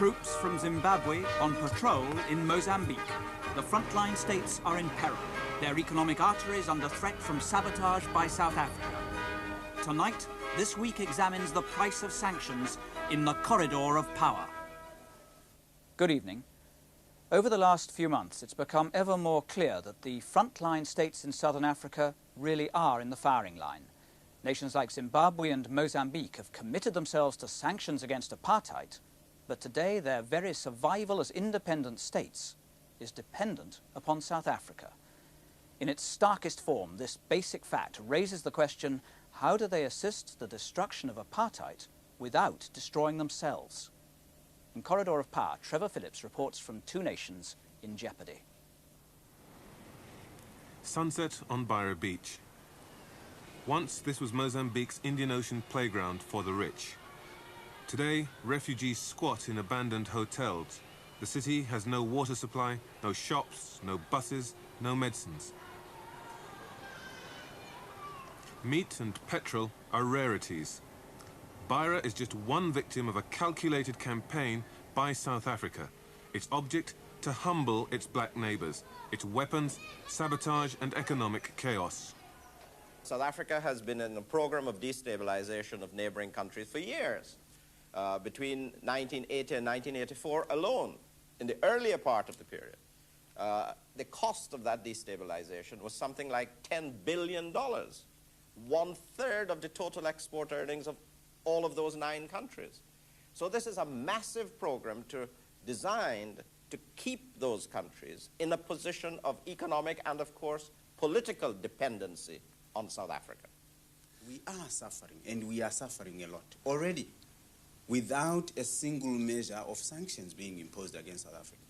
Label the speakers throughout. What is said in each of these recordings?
Speaker 1: Troops from Zimbabwe on patrol in Mozambique. The frontline states are in peril. Their economic arteries under threat from sabotage by South Africa. Tonight, This Week examines the price of sanctions in the corridor of power. Good evening. Over the last few months, it's become ever more clear that the frontline states in southern Africa really are in the firing line. Nations like Zimbabwe and Mozambique have committed themselves to sanctions against apartheid, but today their very survival as independent states is dependent upon South Africa. In its starkest form, this basic fact raises the question, how do they assist the destruction of apartheid without destroying themselves? In Corridor of Power, Trevor Phillips reports from two nations in jeopardy.
Speaker 2: Sunset on Beira Beach. Once this was Mozambique's Indian Ocean playground for the rich. Today, refugees squat in abandoned hotels. The city has no water supply, no shops, no buses, no medicines. Meat and petrol are rarities. Beira is just one victim of a calculated campaign by South Africa. Its object, to humble its black neighbours. Its weapons, sabotage and economic chaos.
Speaker 3: South Africa has been in a program of destabilization of neighboring countries for years. Between 1980 and 1984 alone, in the earlier part of the period, the cost of that destabilization was something like $10 billion, 1/3 of the total export earnings of all of those 9 countries. So this is a massive program designed to keep those countries in a position of economic and, of course, political dependency on South Africa.
Speaker 4: We are suffering, and we are suffering a lot already, without a single measure of sanctions being imposed against South Africa.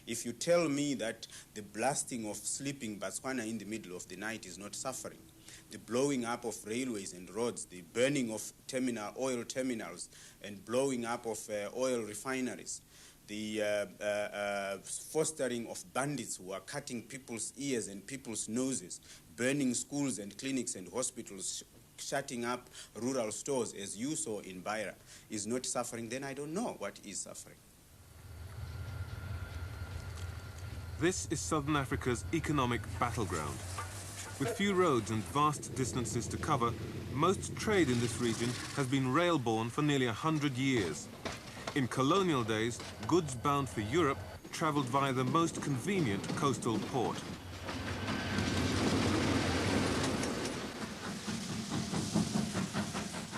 Speaker 4: If you tell me that the blasting of sleeping Botswana in the middle of the night is not suffering, the blowing up of railways and roads, the burning of oil terminals and blowing up of oil refineries, the fostering of bandits who are cutting people's ears and people's noses, burning schools and clinics and hospitals, shutting up rural stores, as you saw in Beira, is not suffering, then I don't know what is suffering.
Speaker 2: This is southern Africa's economic battleground. With few roads and vast distances to cover, most trade in this region has been rail-borne for nearly 100 years. In colonial days, goods bound for Europe travelled via the most convenient coastal port.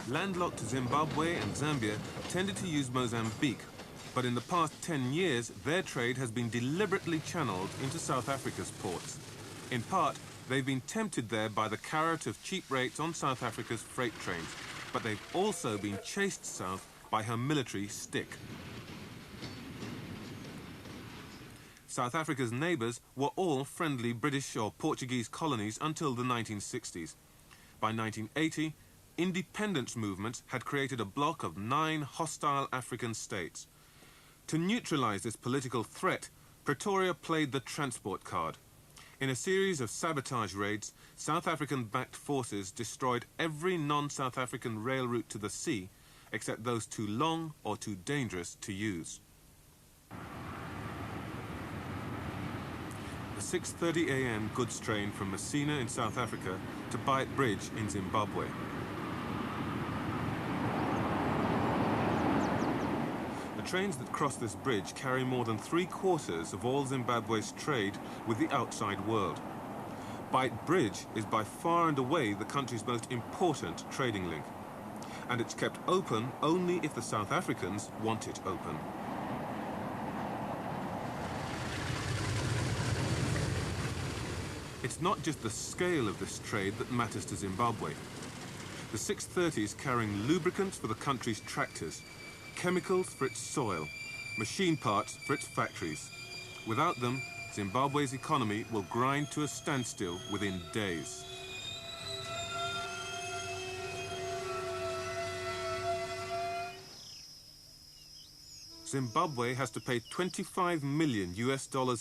Speaker 2: Landlocked Zimbabwe and Zambia tended to use Mozambique, but in the past 10 years, their trade has been deliberately channeled into South Africa's ports. In part, they've been tempted there by the carrot of cheap rates on South Africa's freight trains, but they've also been chased south by her military stick. South Africa's neighbours were all friendly British or Portuguese colonies until the 1960s. By 1980, independence movements had created a bloc of 9 hostile African states. To neutralise this political threat, Pretoria played the transport card. In a series of sabotage raids, South African-backed forces destroyed every non-South African rail route to the sea, except those too long or too dangerous to use. The 6:30 a.m. goods train from Messina in South Africa to Beira Bridge in Zimbabwe. The trains that cross this bridge carry more than 3/4 of all Zimbabwe's trade with the outside world. Beira Bridge is by far and away the country's most important trading link. And it's kept open only if the South Africans want it open. It's not just the scale of this trade that matters to Zimbabwe. The 630s carrying lubricants for the country's tractors, chemicals for its soil, machine parts for its factories. Without them, Zimbabwe's economy will grind to a standstill within days. Zimbabwe has to pay $25 million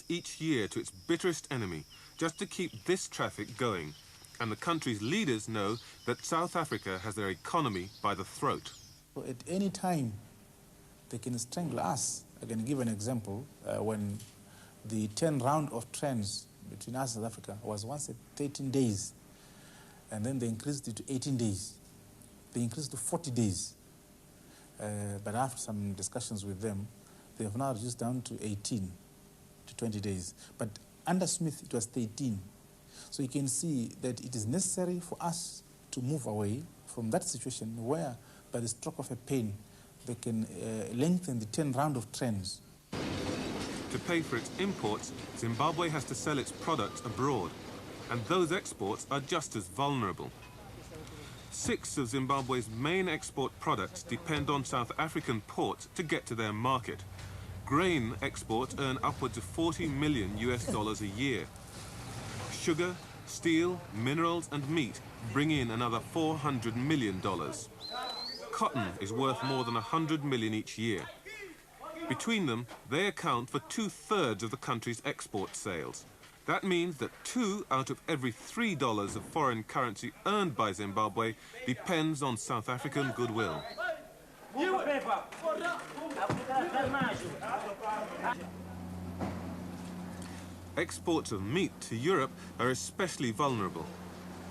Speaker 2: each year to its bitterest enemy just to keep this traffic going. And the country's leaders know that South Africa has their economy by the throat.
Speaker 5: At any time, they can strangle us I can give an example. When the 10 round of trains between us and South Africa was once at 13 days, and then they increased it to 18 days. They increased to 40 days. But after some discussions with them, they have now reduced down to 18 to 20 days. But under Smith, it was 13. So you can see that it is necessary for us to move away from that situation where, by the stroke of a pen, they can lengthen the 10 round of trains.
Speaker 2: To pay for its imports, Zimbabwe has to sell its products abroad, and those exports are just as vulnerable. 6 of Zimbabwe's main export products depend on South African ports to get to their market. Grain exports earn upwards of $40 million a year. Sugar, steel, minerals and meat bring in another $400 million. Cotton is worth more than $100 million each year. Between them, they account for 2/3 of the country's export sales. That means that 2 out of every $3 of foreign currency earned by Zimbabwe depends on South African goodwill. Exports of meat to Europe are especially vulnerable.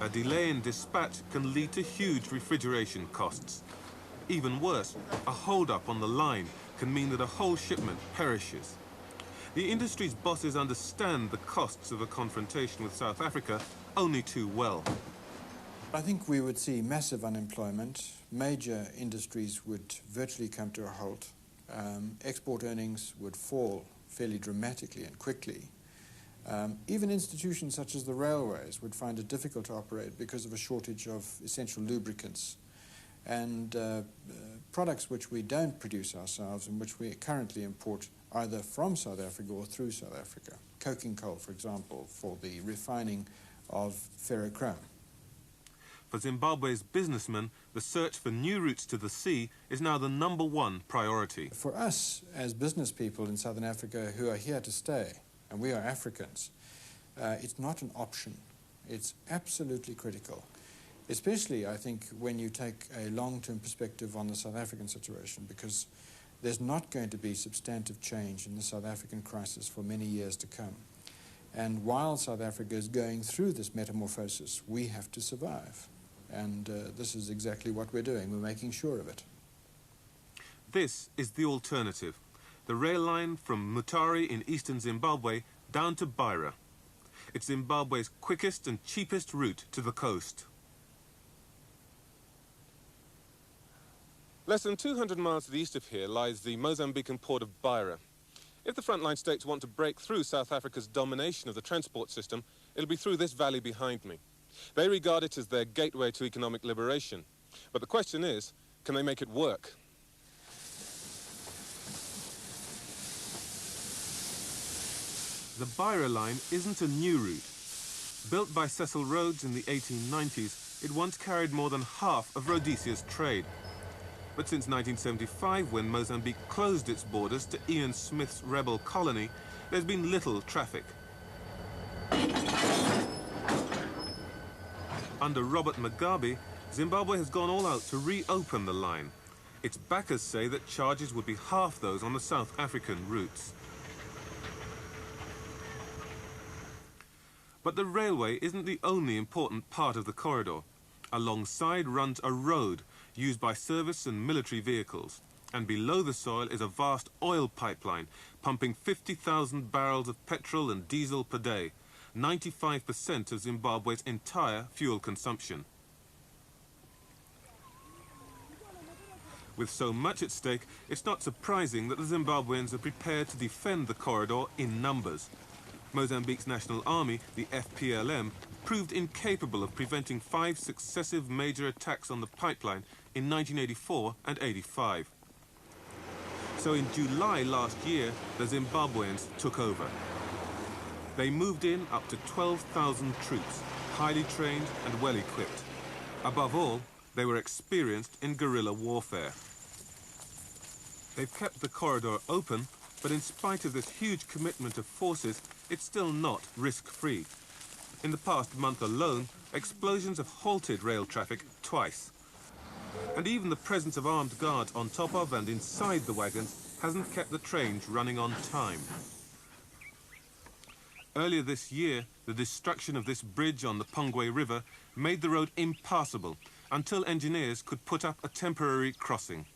Speaker 2: A delay in dispatch can lead to huge refrigeration costs. Even worse, a hold-up on the line can mean that a whole shipment perishes. The industry's bosses understand the costs of a confrontation with South Africa only too well.
Speaker 6: I think we would see massive unemployment. Major industries would virtually come to a halt. Export earnings would fall fairly dramatically and quickly. Even institutions such as the railways would find it difficult to operate because of a shortage of essential lubricants. And products which we don't produce ourselves and which we currently import either from South Africa or through South Africa. Coking coal, for example, for the refining of ferrochrome.
Speaker 2: For Zimbabwe's businessmen, the search for new routes to the sea is now the #1 priority.
Speaker 6: For us, as business people in Southern Africa who are here to stay, and we are Africans, it's not an option. It's absolutely critical. Especially, I think, when you take a long-term perspective on the South African situation, because there's not going to be substantive change in the South African crisis for many years to come. And while South Africa is going through this metamorphosis, we have to survive. And this is exactly what we're doing. We're making sure of it.
Speaker 2: This is the alternative. The rail line from Mutare in eastern Zimbabwe down to Beira. It's Zimbabwe's quickest and cheapest route to the coast. Less than 200 miles to the east of here lies the Mozambican port of Beira. If the frontline states want to break through South Africa's domination of the transport system, it'll be through this valley behind me. They regard it as their gateway to economic liberation. But the question is, can they make it work? The Beira line isn't a new route. Built by Cecil Rhodes in the 1890s, it once carried more than half of Rhodesia's trade. But since 1975, when Mozambique closed its borders to Ian Smith's rebel colony, there's been little traffic. Under Robert Mugabe, Zimbabwe has gone all out to reopen the line. Its backers say that charges would be half those on the South African routes. But the railway isn't the only important part of the corridor. Alongside runs a road used by service and military vehicles, and below the soil is a vast oil pipeline pumping 50,000 barrels of petrol and diesel per day, 95% of Zimbabwe's entire fuel consumption. With so much at stake, it's not surprising that the Zimbabweans are prepared to defend the corridor in numbers. Mozambique's national army, the FPLM, proved incapable of preventing 5 successive major attacks on the pipeline in 1984 and 85. So in July last year, the Zimbabweans took over. They moved in up to 12,000 troops, highly trained and well equipped. Above all, they were experienced in guerrilla warfare. They've kept the corridor open, but in spite of this huge commitment of forces, it's still not risk-free. In the past month alone, explosions have halted rail traffic twice. And even the presence of armed guards on top of and inside the wagons hasn't kept the trains running on time. Earlier this year, the destruction of this bridge on the Pongwe River made the road impassable until engineers could put up a temporary crossing.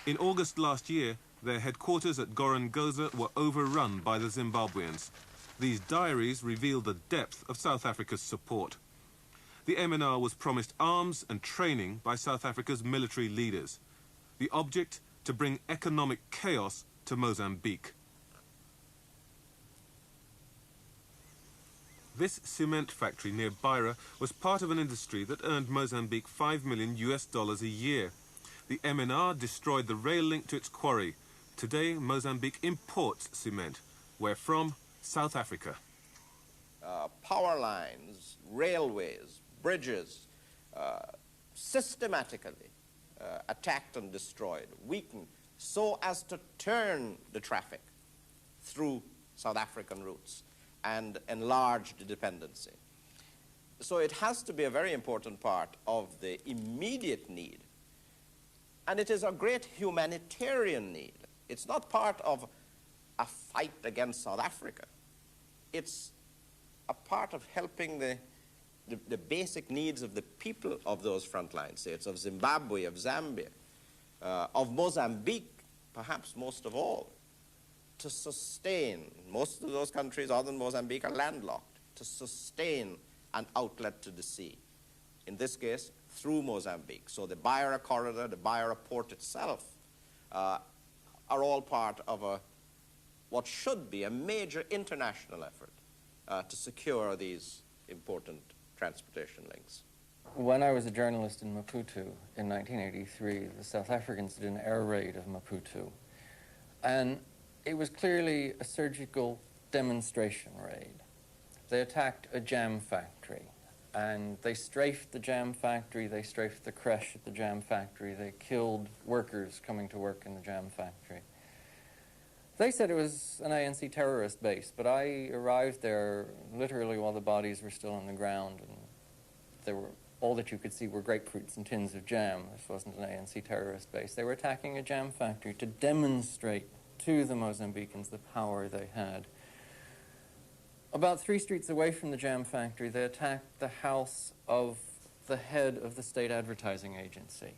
Speaker 2: In August last year, their headquarters at Gorongosa were overrun by the Zimbabweans. These diaries reveal the depth of South Africa's support. The MNR was promised arms and training by South Africa's military leaders. The object, to bring economic chaos to Mozambique. This cement factory near Beira was part of an industry that earned Mozambique $5 million a year. The MNR destroyed the rail link to its quarry. Today, Mozambique imports cement. Where from? South Africa.
Speaker 3: Power lines, railways, bridges, systematically attacked and destroyed, weakened, so as to turn the traffic through South African routes and enlarge the dependency. So it has to be a very important part of the immediate need. And it is a great humanitarian need. It's not part of a fight against South Africa. It's a part of helping the basic needs of the people of those frontline states, of Zimbabwe, of Zambia, of Mozambique, perhaps most of all, to sustain, most of those countries other than Mozambique are landlocked, to sustain an outlet to the sea. In this case, through Mozambique. So the Beira corridor, the Beira port itself, are all part of what should be a major international effort to secure these important transportation links.
Speaker 7: When I was a journalist in Maputo in 1983, the South Africans did an air raid of Maputo. And it was clearly a surgical demonstration raid. They attacked a jam factory, and they strafed the jam factory, they strafed the creche at the jam factory, they killed workers coming to work in the jam factory. They said it was an ANC terrorist base, but I arrived there literally while the bodies were still on the ground, and there were, all that you could see were grapefruits and tins of jam. This wasn't an ANC terrorist base. They were attacking a jam factory to demonstrate to the Mozambicans the power they had. About 3 streets away from the jam factory, they attacked the house of the head of the state advertising agency.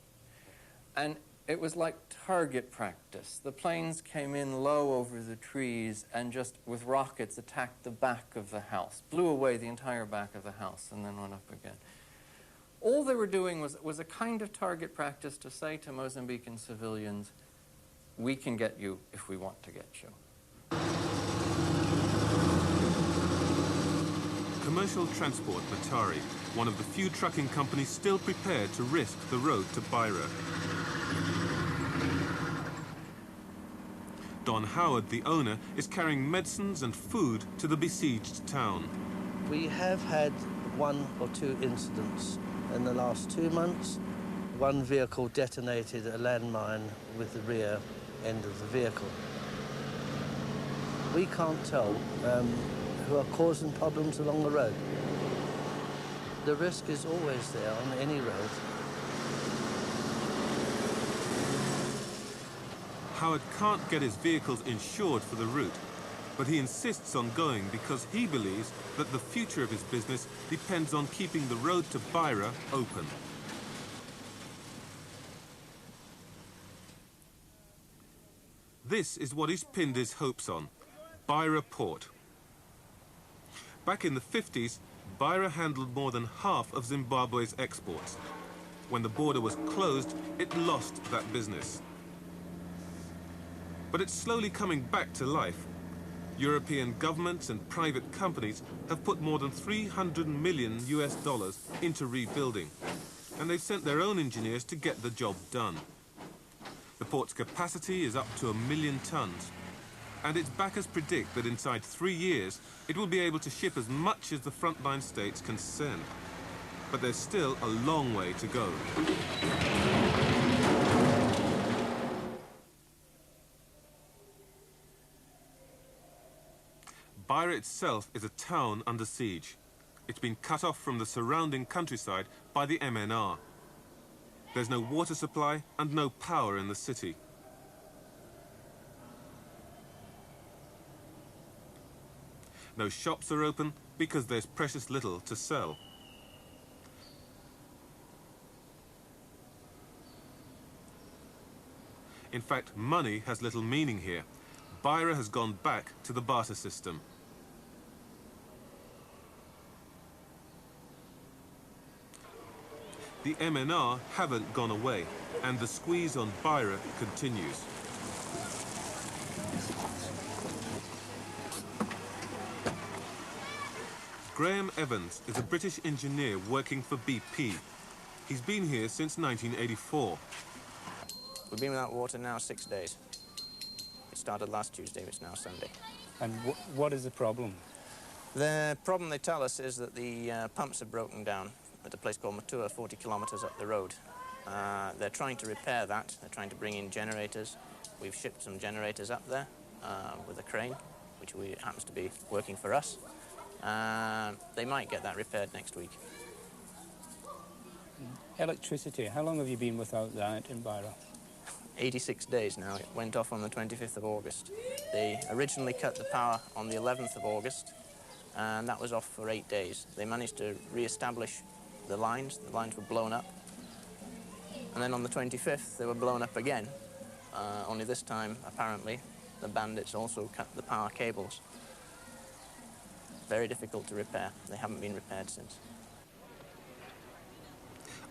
Speaker 7: And it was like target practice. The planes came in low over the trees and just with rockets attacked the back of the house, blew away the entire back of the house and then went up again. All they were doing was a kind of target practice to say to Mozambican civilians, we can get you if we want to get you.
Speaker 2: Commercial Transport Matari, one of the few trucking companies still prepared to risk the road to Beira. Don Howard, the owner, is carrying medicines and food to the besieged town.
Speaker 8: We have had 1 or 2 incidents in the last 2 months. One vehicle detonated a landmine with the rear end of the vehicle. We can't tell who are causing problems along the road. The risk is always there on any road.
Speaker 2: Howard can't get his vehicles insured for the route, but he insists on going because he believes that the future of his business depends on keeping the road to Beira open. This is what he's pinned his hopes on, Beira Port. Back in the 50s, Beira handled more than half of Zimbabwe's exports. When the border was closed, it lost that business. But it's slowly coming back to life. European governments and private companies have put more than $300 million into rebuilding, and they've sent their own engineers to get the job done. The port's capacity is up to 1 million tons, and its backers predict that inside 3 years, it will be able to ship as much as the frontline states can send. But there's still a long way to go. Beira itself is a town under siege. It's been cut off from the surrounding countryside by the MNR. There's no water supply and no power in the city. No shops are open because there's precious little to sell. In fact, money has little meaning here. Beira has gone back to the barter system. The MNR haven't gone away, and the squeeze on Beira continues. Graham Evans is a British engineer working for BP. He's been here since 1984.
Speaker 9: We've been without water now 6 days. It started last Tuesday, it's now Sunday.
Speaker 10: And what is the problem?
Speaker 9: The problem, they tell us, is that the pumps are broken down at a place called Matua, 40 kilometres up the road. They're trying to repair that. They're trying to bring in generators. We've shipped some generators up there with a crane, which happens to be working for us. They might get that repaired next week.
Speaker 10: Electricity, how long have you been without that in Beira?
Speaker 9: 86 days now. It went off on the 25th of August. They originally cut the power on the 11th of August, and that was off for 8 days. They managed to re-establish the lines. The lines were blown up. And then on the 25th, they were blown up again. Only this time, apparently, the bandits also cut the power cables. Very difficult to repair. They haven't been repaired since.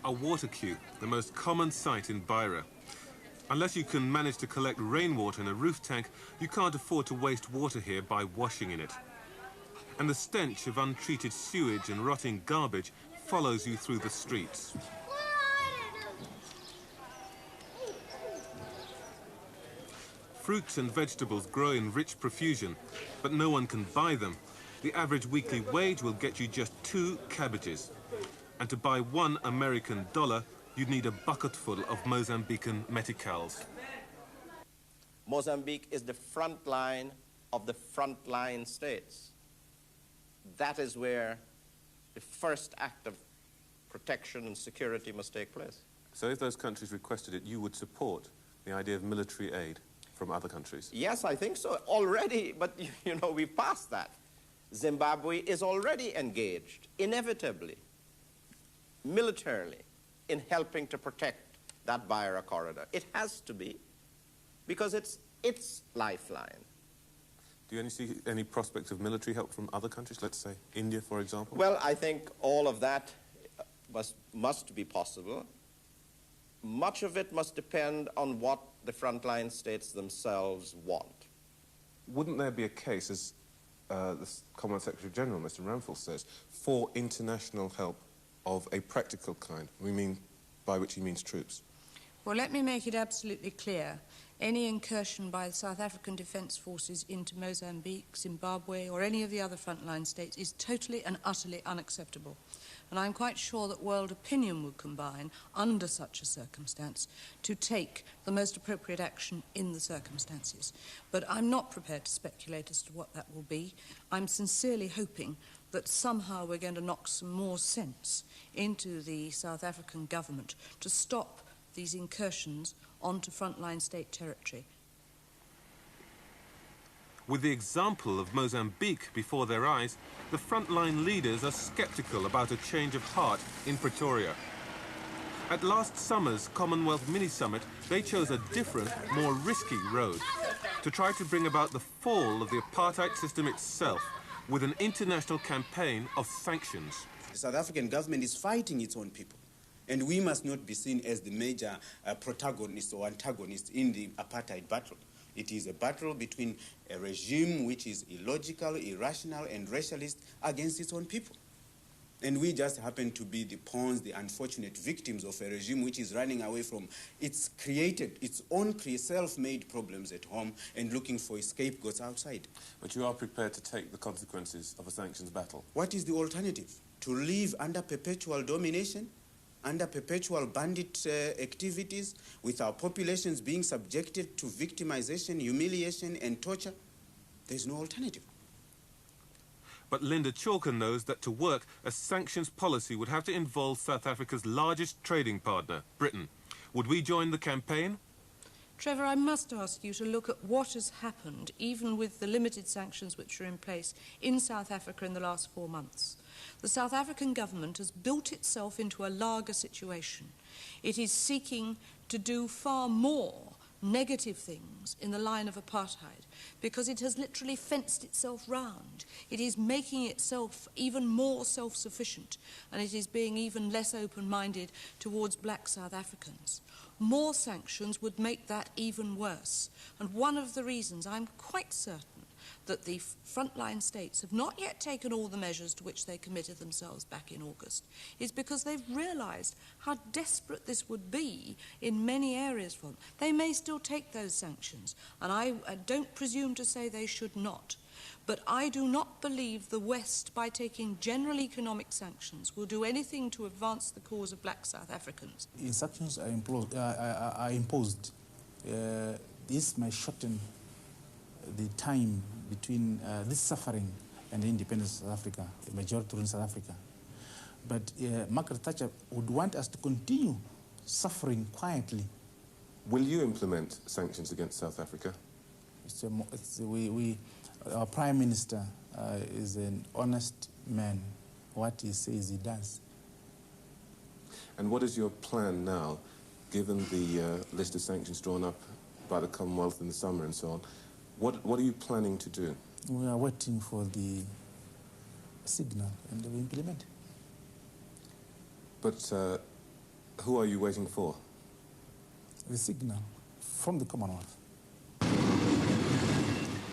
Speaker 2: A water queue, the most common sight in Beira. Unless you can manage to collect rainwater in a roof tank, you can't afford to waste water here by washing in it. And the stench of untreated sewage and rotting garbage follows you through the streets. Fruits and vegetables grow in rich profusion, but no one can buy them. The average weekly wage will get you just 2 cabbages. And to buy $1 American, you'd need a bucketful of Mozambican meticals.
Speaker 3: Mozambique is the front line of the frontline states. That is where the first act of protection and security must take place.
Speaker 2: So if those countries requested it, you would support the idea of military aid from other countries?
Speaker 3: Yes, I think so. Already, but you know, we've passed that. Zimbabwe is already engaged, inevitably, militarily, in helping to protect that Beira corridor. It has to be, because it's its lifeline.
Speaker 2: Do you see any prospects of military help from other countries, let's say India, for example?
Speaker 3: Well, I think all of that must be possible. Much of it must depend on what the frontline states themselves want.
Speaker 2: Wouldn't there be a case, as the Commonwealth Secretary-General, Mr. Ramphal, says, for international help of a practical kind, by which he means troops?
Speaker 11: Well, let me make it absolutely clear. Any incursion by the South African Defence Forces into Mozambique, Zimbabwe, or any of the other frontline states is totally and utterly unacceptable. And I'm quite sure that world opinion would combine, under such a circumstance, to take the most appropriate action in the circumstances. But I'm not prepared to speculate as to what that will be. I'm sincerely hoping that somehow we're going to knock some more sense into the South African government to stop these incursions onto frontline state territory.
Speaker 2: With the example of Mozambique before their eyes, the frontline leaders are sceptical about a change of heart in Pretoria. At last summer's Commonwealth mini-summit, they chose a different, more risky road to try to bring about the fall of the apartheid system itself with an international campaign of sanctions.
Speaker 4: The South African government is fighting its own people. And we must not be seen as the major protagonist or antagonist in the apartheid battle. It is a battle between a regime which is illogical, irrational, and racialist against its own people. And we just happen to be the pawns, the unfortunate victims of a regime which is running away from its own self-made problems at home and looking for scapegoats outside.
Speaker 2: But you are prepared to take the consequences of a sanctions battle?
Speaker 4: What is the alternative? To live under perpetual domination? Under perpetual bandit activities, with our populations being subjected to victimization, humiliation, and torture? There's no alternative.
Speaker 2: But Linda Chalker knows that to work, a sanctions policy would have to involve South Africa's largest trading partner, Britain. Would we join the campaign?
Speaker 11: Trevor, I must ask you to look at what has happened, even with the limited sanctions which are in place in South Africa in the last 4 months. The South African government has built itself into a lager situation. It is seeking to do far more negative things in the line of apartheid because it has literally fenced itself round. It is making itself even more self-sufficient, and it is being even less open-minded towards black South Africans. More sanctions would make that even worse. And one of the reasons I'm quite certain that the frontline states have not yet taken all the measures to which they committed themselves back in August is because they've realised how desperate this would be in many areas for them. They may still take those sanctions, and I don't presume to say they should not. But I do not believe the West, by taking general economic sanctions, will do anything to advance the cause of black South Africans.
Speaker 5: If sanctions are imposed, this may shorten the time between this suffering and the independence of South Africa, the majority in South Africa. But Margaret Thatcher would want us to continue suffering quietly.
Speaker 2: Will you implement sanctions against South Africa?
Speaker 5: Our Prime Minister is an honest man. What he says, he does.
Speaker 2: And what is your plan now, given the list of sanctions drawn up by the Commonwealth in the summer and so on? What are you planning to do?
Speaker 5: We are waiting for the signal and we implement.
Speaker 2: But who are you waiting for?
Speaker 5: The signal from the Commonwealth.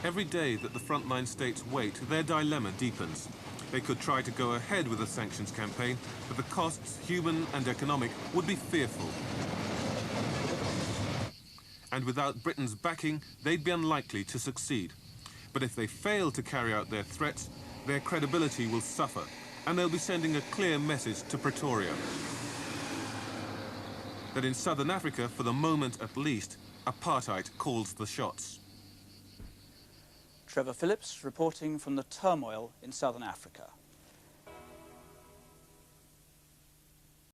Speaker 2: Every day that the frontline states wait, their dilemma deepens. They could try to go ahead with a sanctions campaign, but the costs, human and economic, would be fearful. And without Britain's backing, they'd be unlikely to succeed. But if they fail to carry out their threats, their credibility will suffer, and they'll be sending a clear message to Pretoria. That in Southern Africa, for the moment at least, apartheid calls the shots.
Speaker 12: Trevor Phillips reporting from the turmoil in Southern Africa.